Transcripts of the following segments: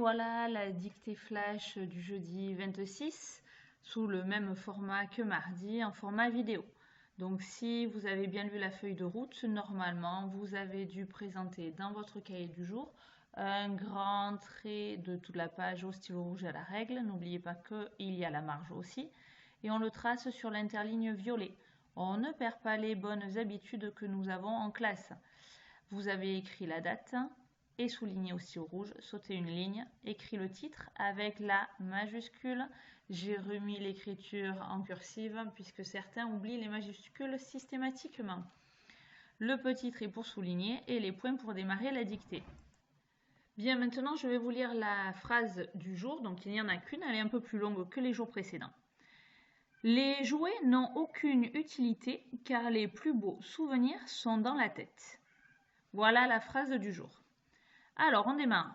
voilà la dictée flash du jeudi 26 sous le même format que mardi, en format vidéo. Donc si vous avez bien lu la feuille de route, normalement vous avez dû présenter dans votre cahier du jour un grand trait de toute la page au stylo rouge à la règle. N'oubliez pas qu'il y a la marge aussi. Et on le trace sur l'interligne violet. On ne perd pas les bonnes habitudes que nous avons en classe. Vous avez écrit la date et souligné au stylo rouge, sauté une ligne, écrit le titre avec la majuscule. J'ai remis l'écriture en cursive puisque certains oublient les majuscules systématiquement. Le petit trait pour souligner et les points pour démarrer la dictée. Bien, maintenant je vais vous lire la phrase du jour, donc il n'y en a qu'une, elle est un peu plus longue que les jours précédents. Les jouets n'ont aucune utilité car les plus beaux souvenirs sont dans la tête. Voilà la phrase du jour. Alors, on démarre.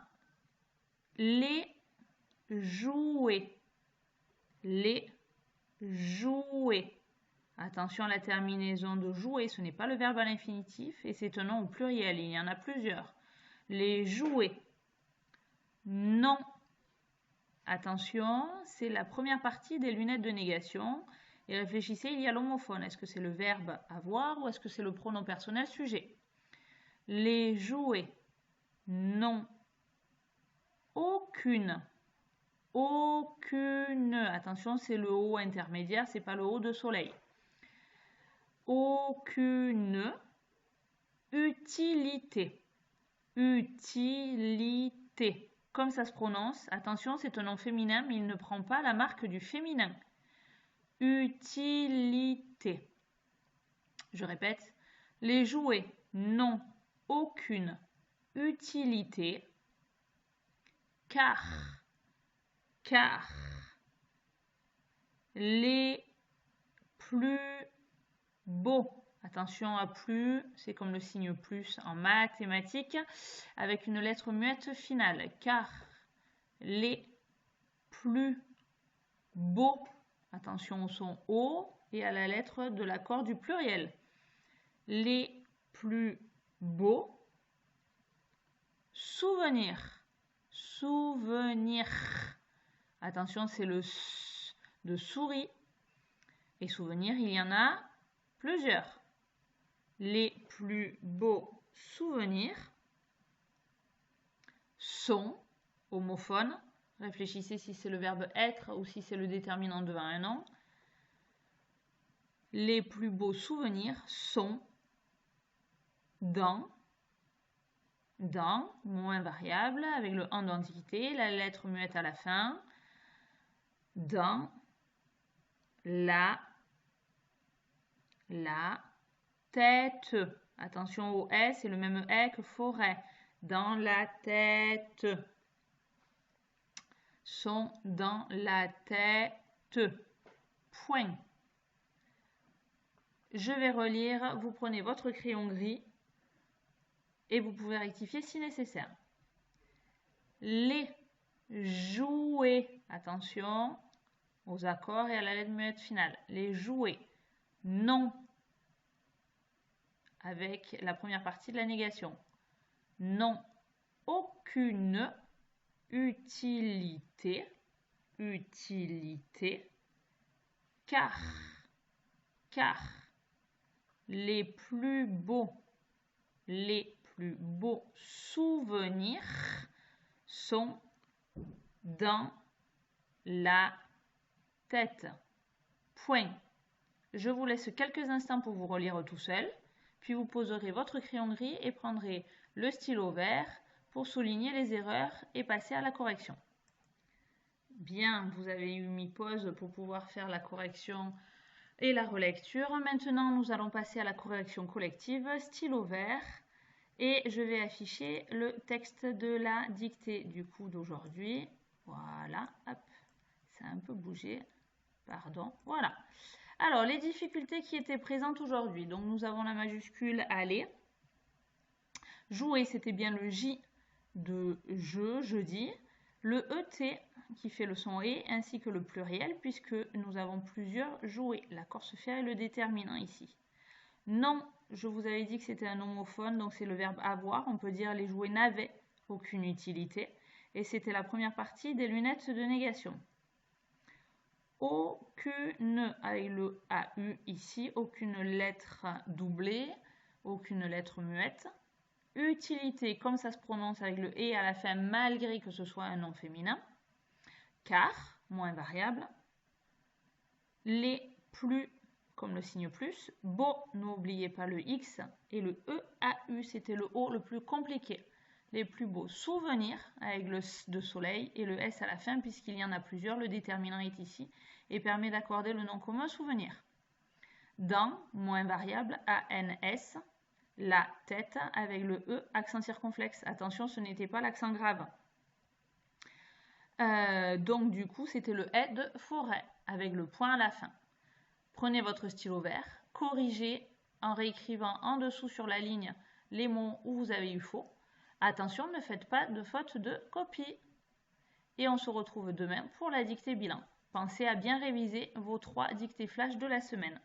Les jouets. Les jouets. Attention à la terminaison de jouer, ce n'est pas le verbe à l'infinitif et c'est un nom au pluriel, il y en a plusieurs. Les jouets. Non. Attention, c'est la première partie des lunettes de négation. Et réfléchissez, il y a l'homophone. Est-ce que c'est le verbe avoir ou est-ce que c'est le pronom personnel sujet? Les jouets. Non. Aucune. Aucune. Attention, c'est le O intermédiaire, c'est pas le O de soleil. Aucune utilité. Utilité. Comme ça se prononce, attention, c'est un nom féminin, mais il ne prend pas la marque du féminin. Utilité. Je répète, les jouets n'ont aucune utilité car les plus beaux, attention à plus, c'est comme le signe plus en mathématiques, avec une lettre muette finale, car les plus beaux, attention au son O et à la lettre de l'accord du pluriel, les plus beaux souvenirs. Souvenir. Attention, c'est le S de souris. Et souvenir, il y en a plusieurs. Les plus beaux souvenirs sont homophones. Réfléchissez si c'est le verbe être ou si c'est le déterminant devant un nom. Les plus beaux souvenirs sont dans, mot invariable, avec le en d'antiquité, la lettre muette à la fin, dans la tête. Attention au S, c'est le même E que forêt. Dans la tête. Sont dans la tête. Point. Je vais relire, vous prenez votre crayon gris et vous pouvez rectifier si nécessaire. Les jouets, attention aux accords et à la lettre muette finale. Les jouets non avec la première partie de la négation. N'ont aucune utilité, car les plus beaux souvenirs sont dans la tête. Point. Je vous laisse quelques instants pour vous relire tout seul, puis vous poserez votre crayon gris et prendrez le stylo vert pour souligner les erreurs et passer à la correction. Bien, vous avez mis pause pour pouvoir faire la correction et la relecture. Maintenant, nous allons passer à la correction collective, stylo vert, et je vais afficher le texte de la dictée du coup d'aujourd'hui. Voilà, hop, ça a un peu bougé, pardon, voilà. Alors, les difficultés qui étaient présentes aujourd'hui. Donc, nous avons la majuscule aller. Jouer, c'était bien le J de je, jeudi. Le ET qui fait le son E, ainsi que le pluriel, puisque nous avons plusieurs jouets. L'accord se fait le déterminant ici. Non, je vous avais dit que c'était un homophone, donc c'est le verbe avoir. On peut dire les jouets n'avaient aucune utilité. Et c'était la première partie des lunettes de négation. Aucune, avec le AU ici, aucune lettre doublée, aucune lettre muette. Utilité, comme ça se prononce avec le « et » à la fin, malgré que ce soit un nom féminin. Car, moins variable. Les plus, comme le signe plus. Beau, n'oubliez pas le X. Et le EAU, c'était le O le plus compliqué. Les plus beaux souvenirs, avec le S de soleil et le S à la fin, puisqu'il y en a plusieurs. Le déterminant est ici et permet d'accorder le nom commun souvenir. Dans, moins variable, ANS. La tête avec le E, accent circonflexe. Attention, ce n'était pas l'accent grave. Donc du coup, c'était le « de forêt avec le point à la fin. Prenez votre stylo vert, corrigez en réécrivant en dessous sur la ligne les mots où vous avez eu faux. Attention, ne faites pas de faute de copie. Et on se retrouve demain pour la dictée bilan. Pensez à bien réviser vos 3 dictées flash de la semaine.